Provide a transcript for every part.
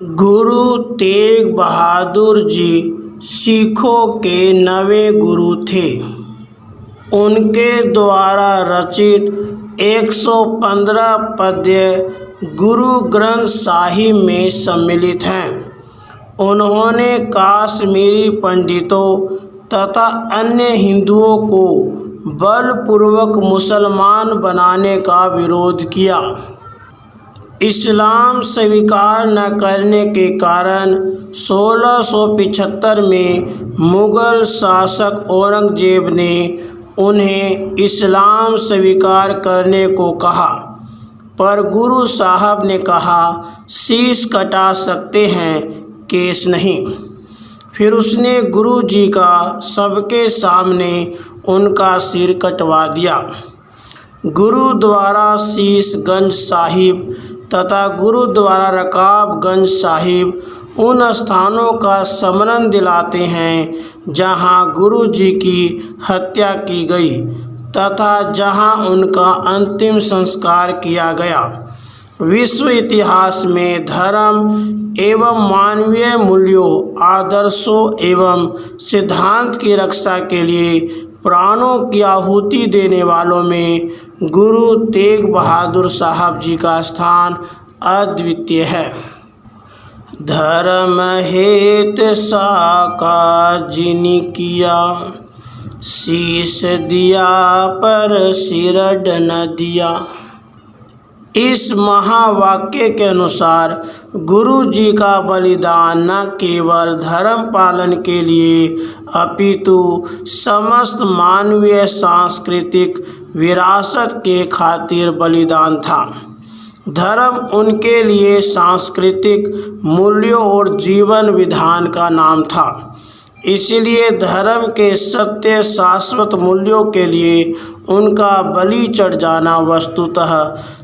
गुरु तेग बहादुर जी सिखों के 9वें गुरु थे। उनके द्वारा रचित 115 पद्य गुरु ग्रंथ साहिब में सम्मिलित हैं। उन्होंने काश्मीरी पंडितों तथा अन्य हिंदुओं को बलपूर्वक मुसलमान बनाने का विरोध किया। इस्लाम स्वीकार न करने के कारण 1675 में मुग़ल शासक औरंगजेब ने उन्हें इस्लाम स्वीकार करने को कहा, पर गुरु साहब ने कहा, शीश कटा सकते हैं, केस नहीं। फिर उसने गुरु जी का सबके सामने उनका सिर कटवा दिया। गुरुद्वारा शीशगंज साहिब तथा गुरुद्वारा रकाबगंज साहिब उन स्थानों का स्मरण दिलाते हैं जहां गुरु जी की हत्या की गई तथा जहां उनका अंतिम संस्कार किया गया। विश्व इतिहास में धर्म एवं मानवीय मूल्यों, आदर्शों एवं सिद्धांत की रक्षा के लिए प्राणों की आहुति देने वालों में गुरु तेग बहादुर साहब जी का स्थान अद्वितीय है। धर्म हेत साका जिनि किया, शीश दिया पर सिर न दिया। इस महावाक्य के अनुसार गुरु जी का बलिदान न केवल धर्म पालन के लिए अपितु समस्त मानवीय सांस्कृतिक विरासत के खातिर बलिदान था। धर्म उनके लिए सांस्कृतिक मूल्यों और जीवन विधान का नाम था। इसलिए धर्म के सत्य शाश्वत मूल्यों के लिए उनका बलि चढ़ जाना वस्तुतः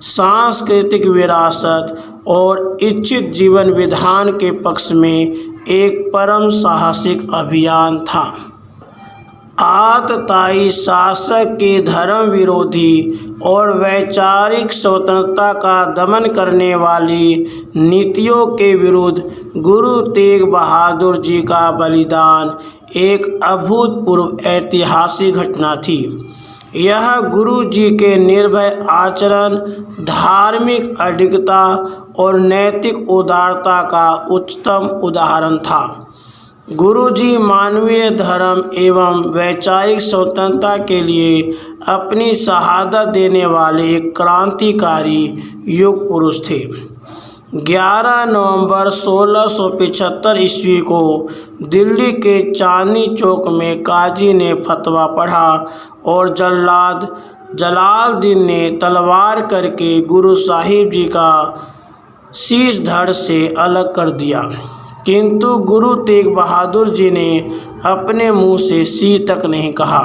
सांस्कृतिक विरासत और इच्छित जीवन विधान के पक्ष में एक परम साहसिक अभियान था। आतताई शासक के धर्म विरोधी और वैचारिक स्वतंत्रता का दमन करने वाली नीतियों के विरुद्ध गुरु तेग बहादुर जी का बलिदान एक अभूतपूर्व ऐतिहासिक घटना थी। यह गुरु जी के निर्भय आचरण, धार्मिक अडिगता और नैतिक उदारता का उच्चतम उदाहरण था। गुरु जी मानवीय धर्म एवं वैचारिक स्वतंत्रता के लिए अपनी शहादत देने वाले एक क्रांतिकारी युग पुरुष थे। 11 नवंबर 1675 ईस्वी को दिल्ली के चांदनी चौक में काजी ने फतवा पढ़ा और जल्लाद जलालुद्दीन ने तलवार करके गुरु साहिब जी का शीश धड़ से अलग कर दिया। किंतु गुरु तेग बहादुर जी ने अपने मुंह से सी तक नहीं कहा।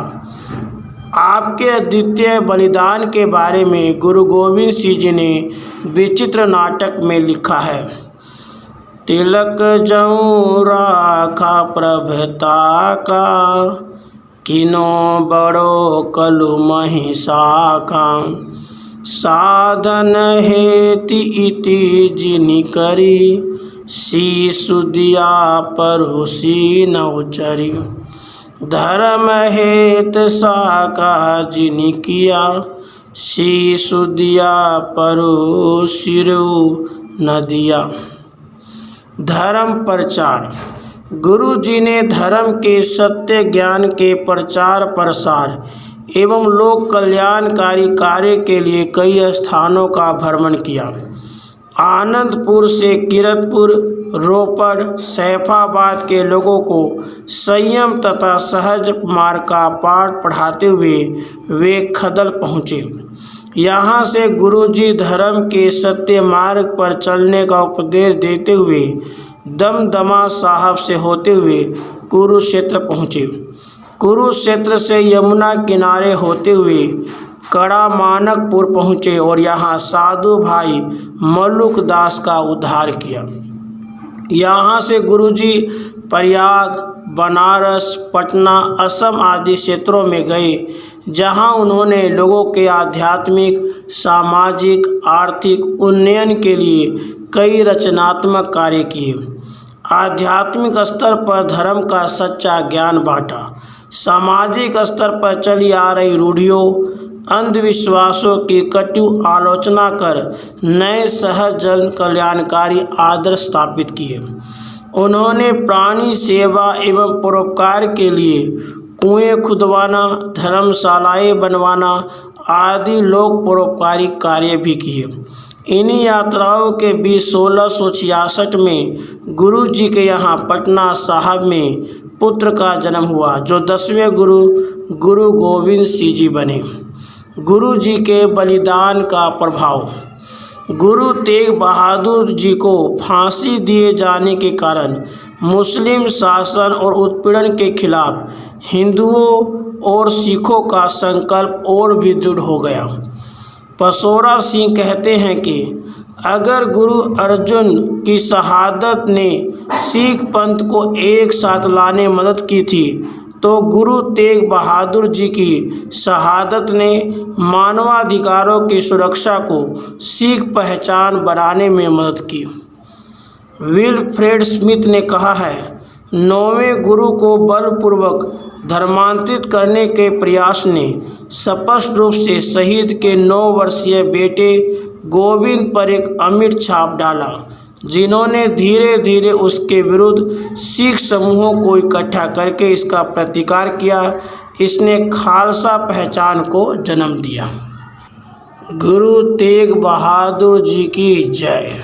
आपके अद्वितीय बलिदान के बारे में गुरु गोविंद सिंह जी ने विचित्र नाटक में लिखा है, तिलक जऊँ राखा प्रभता का, किनो बड़ो कलु महिषा का, साधन हेति इति जिनि करी, शीशु दिया परोसी न उचरी। धर्म हेत साका जिनि किया, शीशु दिया परोसी न दिया। धर्म प्रचार। गुरु जी ने धर्म के सत्य ज्ञान के प्रचार प्रसार एवं लोक कल्याणकारी कार्य के लिए कई स्थानों का भ्रमण किया। आनंदपुर से किरतपुर, रोपड़, सैफाबाद के लोगों को संयम तथा सहज मार्ग का पाठ पढ़ाते हुए वे खदल पहुँचे। यहाँ से गुरुजी धर्म के सत्य मार्ग पर चलने का उपदेश देते हुए दमदमा साहब से होते हुए कुरुक्षेत्र पहुँचे। कुरुक्षेत्र से यमुना किनारे होते हुए कड़ा मानकपुर पहुँचे और यहाँ साधु भाई मल्लुक दास का उद्धार किया। यहाँ से गुरुजी प्रयाग, बनारस, पटना, असम आदि क्षेत्रों में गए, जहाँ उन्होंने लोगों के आध्यात्मिक, सामाजिक, आर्थिक उन्नयन के लिए कई रचनात्मक कार्य किए। आध्यात्मिक स्तर पर धर्म का सच्चा ज्ञान बांटा। सामाजिक स्तर पर चली आ रही रूढ़ियों, अंधविश्वासों की कटु आलोचना कर नए सहज जन कल्याणकारी आदर्श स्थापित किए। उन्होंने प्राणी सेवा एवं परोपकार के लिए कुएं खुदवाना, धर्मशालाएं बनवाना आदि लोक परोपकारी कार्य भी किए। इन्हीं यात्राओं के बीच 1666 में गुरु जी के यहाँ पटना साहब में पुत्र का जन्म हुआ, जो 10वें गुरु गोविंद सिंह जी बने। गुरु जी के बलिदान का प्रभाव। गुरु तेग बहादुर जी को फांसी दिए जाने के कारण मुस्लिम शासन और उत्पीड़न के खिलाफ हिंदुओं और सिखों का संकल्प और भी दृढ़ हो गया। पसौरा सिंह कहते हैं कि अगर गुरु अर्जुन की शहादत ने सिख पंथ को एक साथ लाने में मदद की थी, तो गुरु तेग बहादुर जी की शहादत ने मानवाधिकारों की सुरक्षा को सिख पहचान बनाने में मदद की। विल्फ्रेड स्मिथ ने कहा है, 9वें गुरु को बलपूर्वक धर्मांतरित करने के प्रयास ने स्पष्ट रूप से शहीद के 9 वर्षीय बेटे गोविंद पर एक अमिट छाप डाला, जिन्होंने धीरे धीरे उसके विरुद्ध सिख समूहों को इकट्ठा करके इसका प्रतिकार किया। इसने खालसा पहचान को जन्म दिया। गुरु तेग बहादुर जी की जय।